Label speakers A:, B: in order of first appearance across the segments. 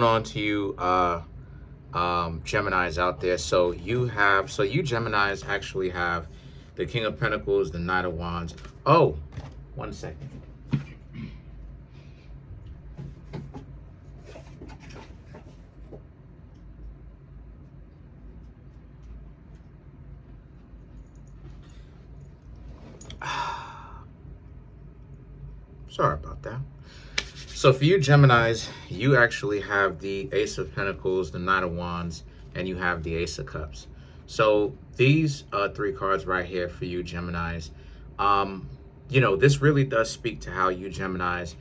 A: On to you Geminis out there. So you Geminis actually have the King of Pentacles, the Knight of Wands. Oh, 1 second. Sorry about that. So for you Geminis, you actually have the Ace of Pentacles, the Knight of Wands, and you have the Ace of Cups. So these three cards right here for you Geminis, this really does speak to how you Geminis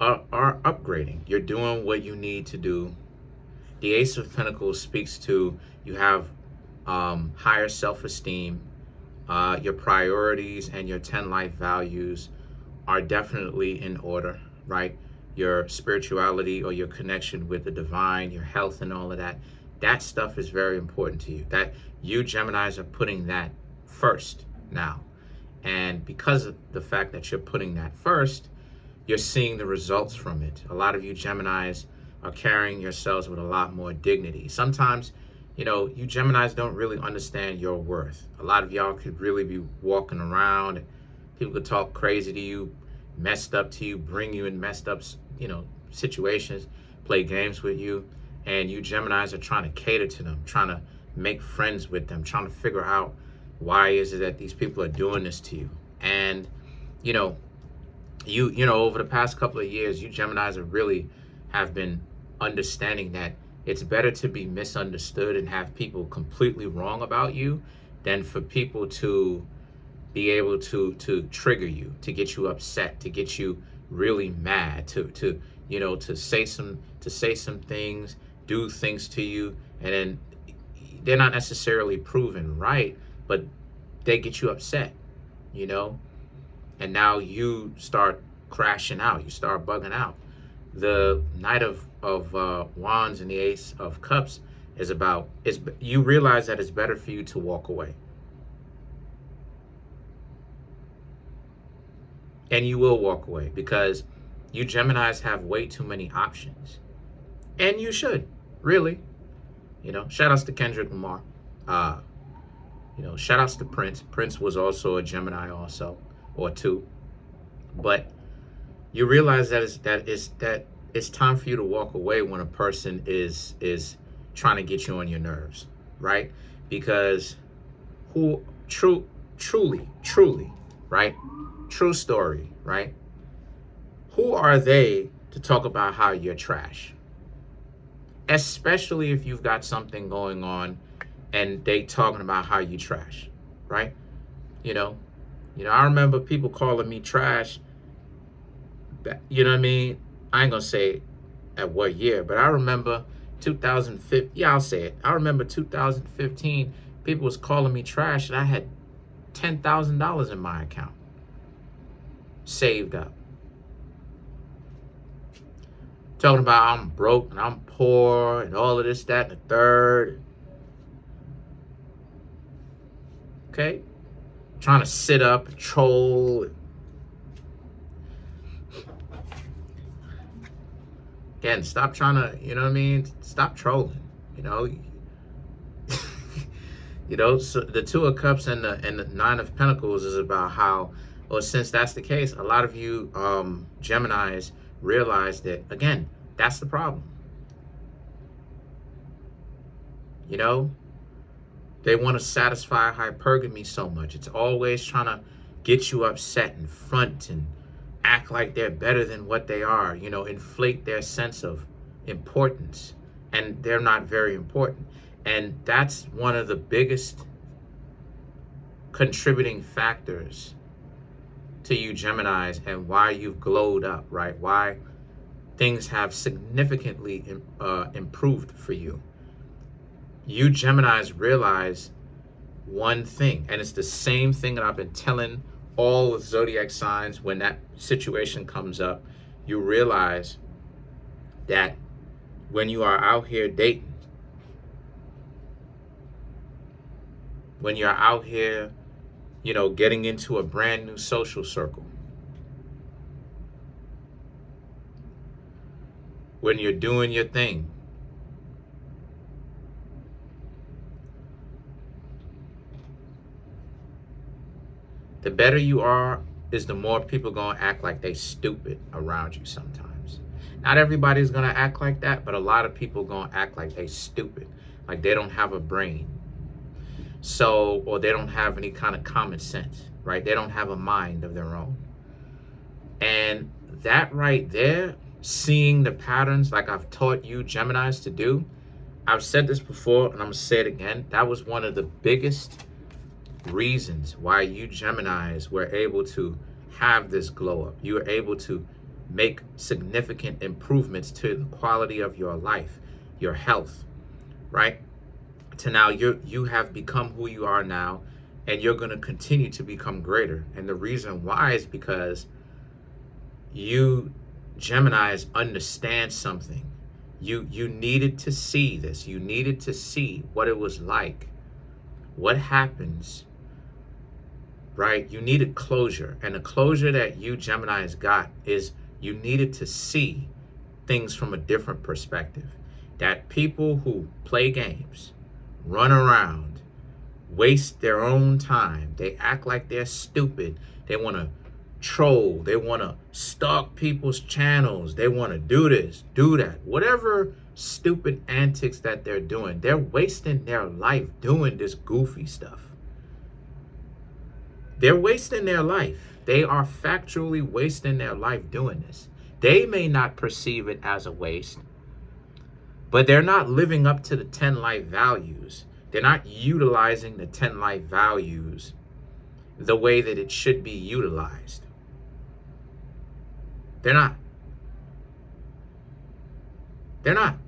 A: are upgrading. You're doing what you need to do. The Ace of Pentacles speaks to you have higher self-esteem. Your priorities and your 10 life values are definitely in order, right? Your spirituality or your connection with the divine, your health and all of that, that stuff is very important to you. That you Geminis are putting that first now. And because of the fact that you're putting that first, you're seeing the results from it. A lot of you Geminis are carrying yourselves with a lot more dignity. Sometimes, you Geminis don't really understand your worth. A lot of y'all could really be walking around, people could talk crazy to you, messed up to you, bring you in messed up, situations, play games with you, and you Geminis are trying to cater to them, trying to make friends with them, trying to figure out why is it that these people are doing this to you. And over the past couple of years, you Geminis have been understanding that it's better to be misunderstood and have people completely wrong about you than for people to be able to trigger you, to get you upset, to get you really mad, to say some things, do things to you, and then they're not necessarily proven right, but they get you upset, and now you start crashing out, you start bugging out. The Knight of Wands and the Ace of Cups you realize that it's better for you to walk away. And you will walk away because you Geminis have way too many options. And you should, really. Shout outs to Kendrick Lamar. Shout outs to Prince. Prince was also a Gemini also, or two. But you realize that it's time for you to walk away when a person is trying to get you on your nerves, right? Because truly, right? True story, right? Who are they to talk about how you're trash? Especially if you've got something going on and they talking about how you trash, right? I remember people calling me trash. You know what I mean? I ain't gonna say at what year, but I remember 2015. Yeah, I'll say it. I remember 2015. People was calling me trash, and I had $10,000 in my account saved up. Talking about I'm broke and I'm poor and all of this, that, and the third. Okay? Trying to sit up and troll. Again, stop trying to, stop trolling, So the Two of Cups and the Nine of Pentacles is about how, well, since that's the case, a lot of you Geminis realize that, again, that's the problem. They want to satisfy hypergamy so much. It's always trying to get you upset and front and act like they're better than what they are, inflate their sense of importance, and they're not very important. And that's one of the biggest contributing factors to you Geminis and why you've glowed up, right? Why things have significantly improved for you. You Geminis realize one thing, and it's the same thing that I've been telling all the zodiac signs when that situation comes up. You realize that when you are out here dating, when you're out here, getting into a brand new social circle, when you're doing your thing, The better you are is the more people gonna act like they stupid around you sometimes. Not everybody's gonna act like that, but a lot of people gonna act like they stupid, like they don't have a brain. So, or they don't have any kind of common sense, right? They don't have a mind of their own. And that right there, seeing the patterns like I've taught you Geminis to do, I've said this before and I'm gonna say it again. That was one of the biggest reasons why you Geminis were able to have this glow up. You were able to make significant improvements to the quality of your life, your health, right? To now you have become who you are now, and you're going to continue to become greater. And the reason why is because you Geminis understand something. You needed to see this. You needed to see what it was like, what happens, right? You needed closure. And the closure that you Geminis got is you needed to see things from a different perspective. That people who play games, run around, waste their own time, they act like they're stupid, they want to troll, they want to stalk people's channels, they want to do this, do that, whatever stupid antics that they're doing, they're wasting their life doing this goofy stuff. They're wasting their life. They are factually wasting their life doing this. They may not perceive it as a waste, but they're not living up to the 10 life values. They're not utilizing the 10 life values the way that it should be utilized. They're not. They're not.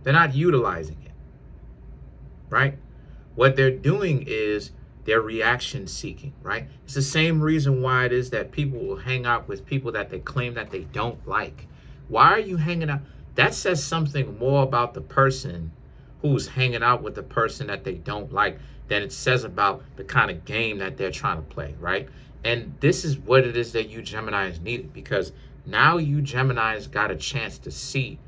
A: They're not utilizing it, right? What they're doing is they're reaction seeking, right? It's the same reason why it is that people will hang out with people that they claim that they don't like. Why are you hanging out? That says something more about the person who's hanging out with the person that they don't like than it says about the kind of game that they're trying to play, right? And this is what it is that you Geminis needed, because now you Geminis got a chance to see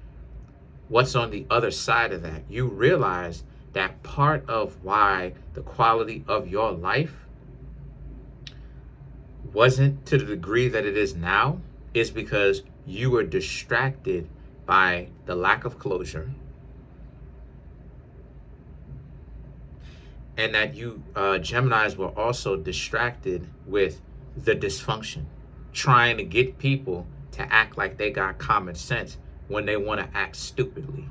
A: what's on the other side of that. You realize that part of why the quality of your life wasn't to the degree that it is now is because you were distracted by the lack of closure, and that you Geminis were also distracted with the dysfunction, trying to get people to act like they got common sense when they want to act stupidly.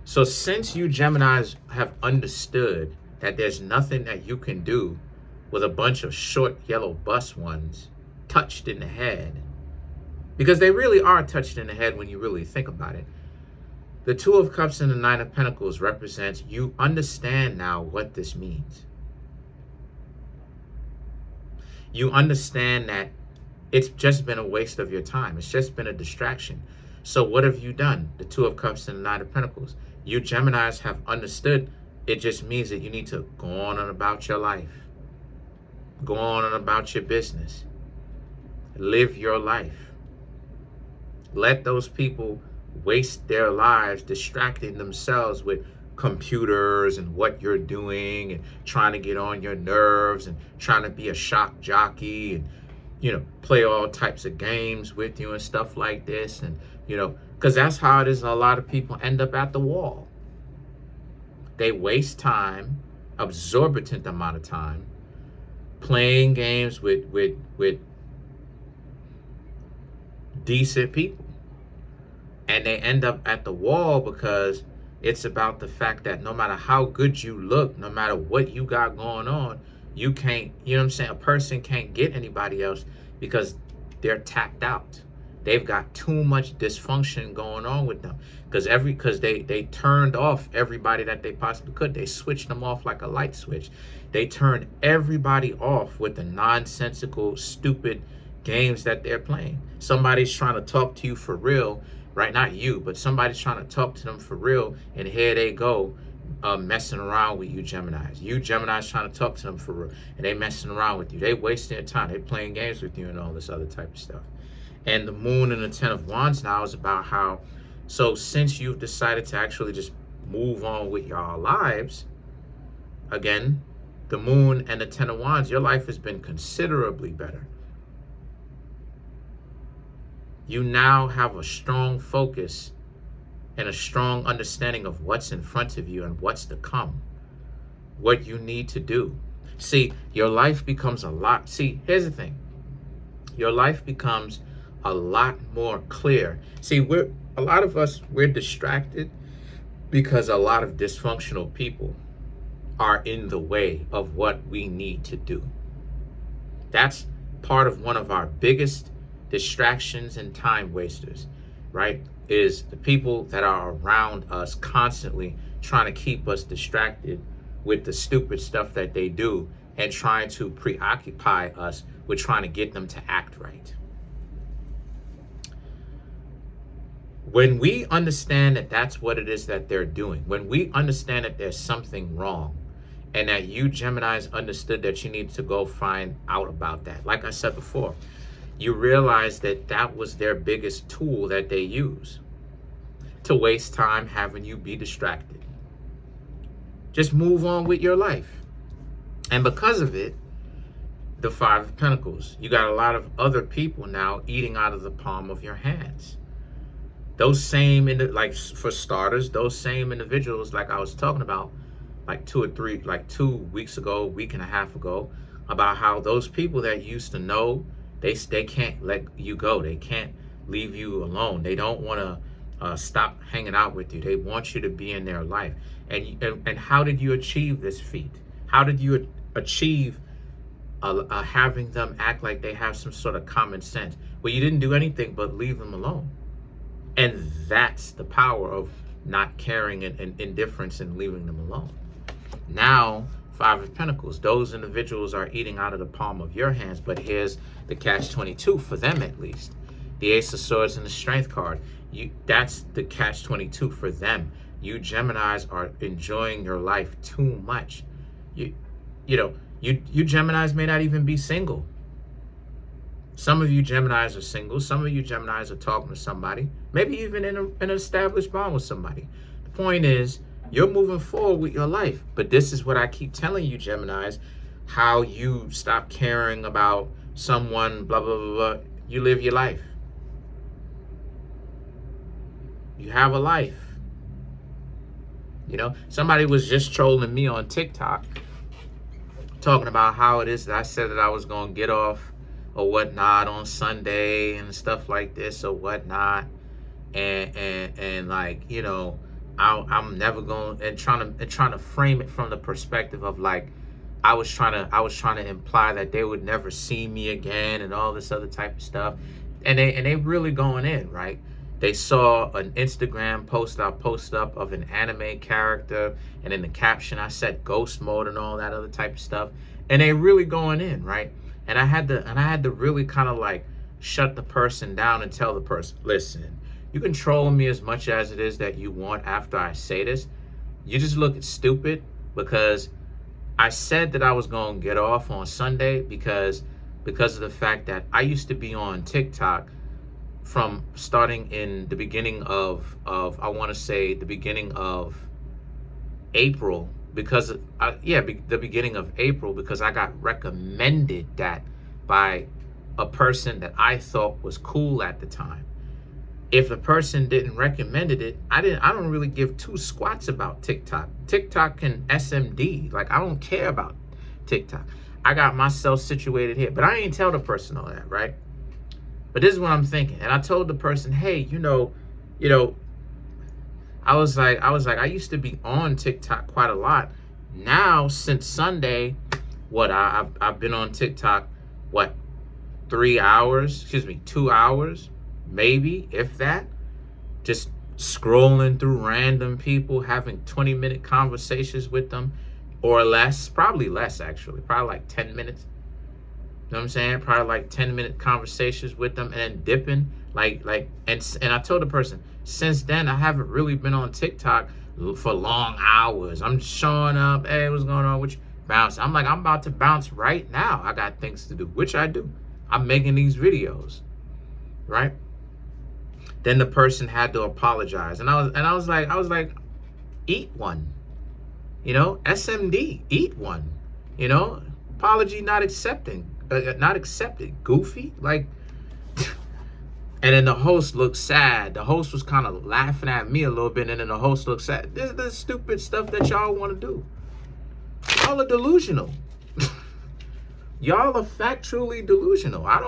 A: So since you Geminis have understood that there's nothing that you can do with a bunch of short yellow bus ones touched in the head, because they really are touched in the head when you really think about it. The Two of Cups and the Nine of Pentacles represents you understand now what this means. You understand that it's just been a waste of your time. It's just been a distraction. So what have you done? The Two of Cups and the Nine of Pentacles. You Geminis have understood it just means that you need to go on and about your life. Go on and about your business. Live your life. Let those people waste their lives distracting themselves with computers and what you're doing and trying to get on your nerves and trying to be a shock jockey and, you know, play all types of games with you and stuff like this. And, you know, because that's how it is. A lot of people end up at the wall. They waste time, exorbitant amount of time, playing games with decent people. And they end up at the wall because it's about the fact that no matter how good you look, no matter what you got going on, you can't, you know what I'm saying? A person can't get anybody else because they're tapped out. They've got too much dysfunction going on with them because they turned off everybody that they possibly could. They switched them off like a light switch. They turned everybody off with the nonsensical, stupid games that they're playing. Somebody's trying to talk to you for real, right? Not you, but somebody's trying to talk to them for real, and here they go messing around with you Geminis. You Geminis trying to talk to them for real, and they messing around with you. They wasting their time. They playing games with you and all this other type of stuff. And the Moon and the Ten of Wands now is about how, so since you've decided to actually just move on with your lives, again, the Moon and the Ten of Wands, your life has been considerably better. You now have a strong focus and a strong understanding of what's in front of you and what's to come, what you need to do. See, your life becomes a lot. See, here's the thing. Your life becomes a lot more clear. See, a lot of us, we're distracted because a lot of dysfunctional people are in the way of what we need to do. That's part of one of our biggest distractions and time wasters, right? Is the people that are around us constantly trying to keep us distracted with the stupid stuff that they do and trying to preoccupy us with trying to get them to act right. When we understand that that's what it is that they're doing, when we understand that there's something wrong, and that you Geminis understood that you need to go find out about that. Like I said before, you realize that that was their biggest tool that they use to waste time having you be distracted. Just move on with your life. And because of it, the Five of Pentacles, you got a lot of other people now eating out of the palm of your hands. Those same, like for starters, those same individuals like I was talking about, like 2 weeks ago, week and a half ago, about how those people that you used to know, they can't let you go. They can't leave you alone. They don't want to stop hanging out with you. They want you to be in their life. And how did you achieve this feat? How did you achieve having them act like they have some sort of common sense? Well, you didn't do anything but leave them alone. And that's the power of not caring and indifference and leaving them alone. Now, Five of Pentacles, those individuals are eating out of the palm of your hands, but here's the catch-22 for them at least. The Ace of Swords and the Strength card. That's the catch-22 for them. You Geminis are enjoying your life too much. You Geminis may not even be single. Some of you Geminis are single. Some of you Geminis are talking to somebody, maybe even in an established bond with somebody. The point is, you're moving forward with your life. But this is what I keep telling you, Geminis, how you stop caring about someone, blah, blah, blah, blah. You live your life. You have a life. You know, somebody was just trolling me on TikTok, talking about how it is that I said that I was going to get off or whatnot on Sunday and stuff like this or whatnot. And like, you know, I'm never going, and trying to frame it from the perspective of like I was trying to imply that they would never see me again and all this other type of stuff, and they really going in, right? They saw an Instagram post I posted up of an anime character, and in the caption I said ghost mode and all that other type of stuff, and they really going in, right? And I had to really kind of like shut the person down and tell the person, listen, you can troll me as much as it is that you want after I say this. You just look stupid because I said that I was going to get off on Sunday because of the fact that I used to be on TikTok from starting in the beginning of I want to say the beginning of April, because the beginning of April, because I got recommended that by a person that I thought was cool at the time. If the person didn't recommended it, I don't really give two squats about TikTok. TikTok can SMD. Like, I don't care about TikTok. I got myself situated here, but I ain't tell the person all that, right? But this is what I'm thinking. And I told the person, hey, you know, I was like, I used to be on TikTok quite a lot. Now, since Sunday, I've been on TikTok, 2 hours, maybe, if that, just scrolling through random people, having 20-minute conversations with them, or less, probably less actually, probably like 10 minutes. You know what I'm saying? Probably like 10-minute conversations with them, and then dipping, and I told the person, since then I haven't really been on TikTok for long hours. I'm showing up, hey, what's going on with you? Bounce. I'm like, I'm about to bounce right now. I got things to do, which I do. I'm making these videos, right? Then the person had to apologize, and I was like, eat one, you know, SMD, eat one. You know, apology not accepted. Goofy, like. And then the host looked sad. The host was kind of laughing at me a little bit, and then the host looked sad. This is the stupid stuff that y'all want to do. Y'all are delusional. Y'all are factually delusional. I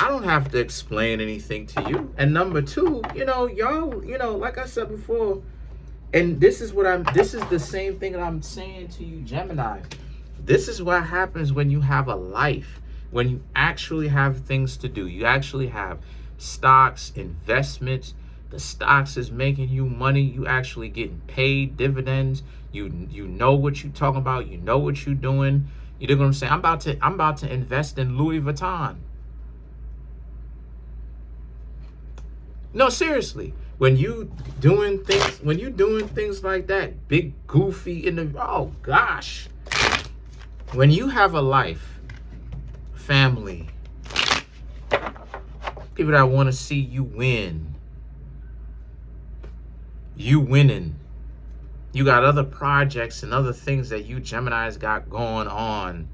A: don't have to explain anything to you. And number two, y'all, like I said before, and this is the same thing that I'm saying to you, Gemini. This is what happens when you have a life, when you actually have things to do. You actually have stocks, investments. The stocks is making you money. You actually getting paid dividends. You know what you're talking about. You know what you're doing. You know what I'm saying? I'm about to invest in Louis Vuitton. No, seriously. When you doing things like that, big goofy oh gosh. When you have a life, family, people that want to see you win, you winning. You got other projects and other things that you Geminis got going on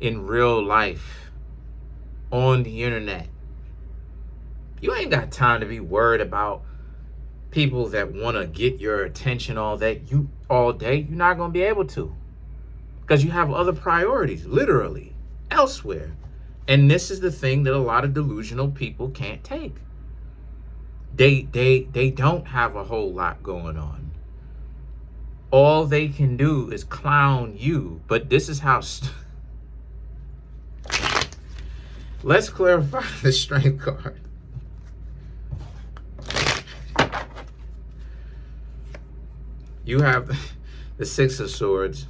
A: in real life, on the internet. You ain't got time to be worried about people that want to get your attention all day. You're not going to be able to, because you have other priorities, literally, elsewhere. And this is the thing that a lot of delusional people can't take. They don't have a whole lot going on. All they can do is clown you. But this is how... Let's clarify the strength card. You have the Six of Swords,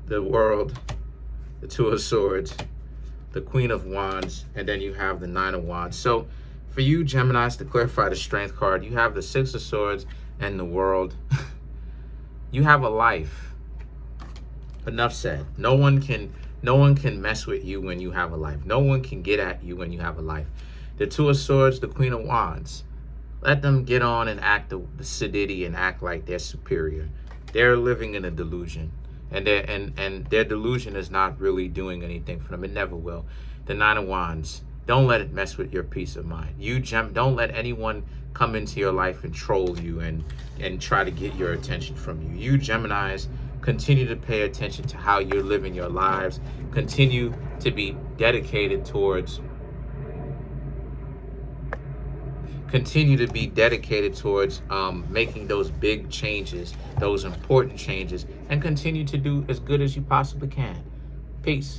A: the World, the Two of Swords, the Queen of Wands, and then you have the Nine of Wands. So for you Geminis, to clarify the strength card, you have the Six of Swords and the World. You have a life. Enough said. No one can mess with you when you have a life. No one can get at you when you have a life. The Two of Swords, the Queen of Wands. Let them get on and act the sedity and act like they're superior. They're living in a delusion. And their delusion is not really doing anything for them. It never will. The Nine of Wands. Don't let it mess with your peace of mind. Don't let anyone come into your life and troll you and try to get your attention from you. You Geminis, continue to pay attention to how you're living your lives. Continue to be dedicated towards making those big changes, those important changes, and continue to do as good as you possibly can. Peace.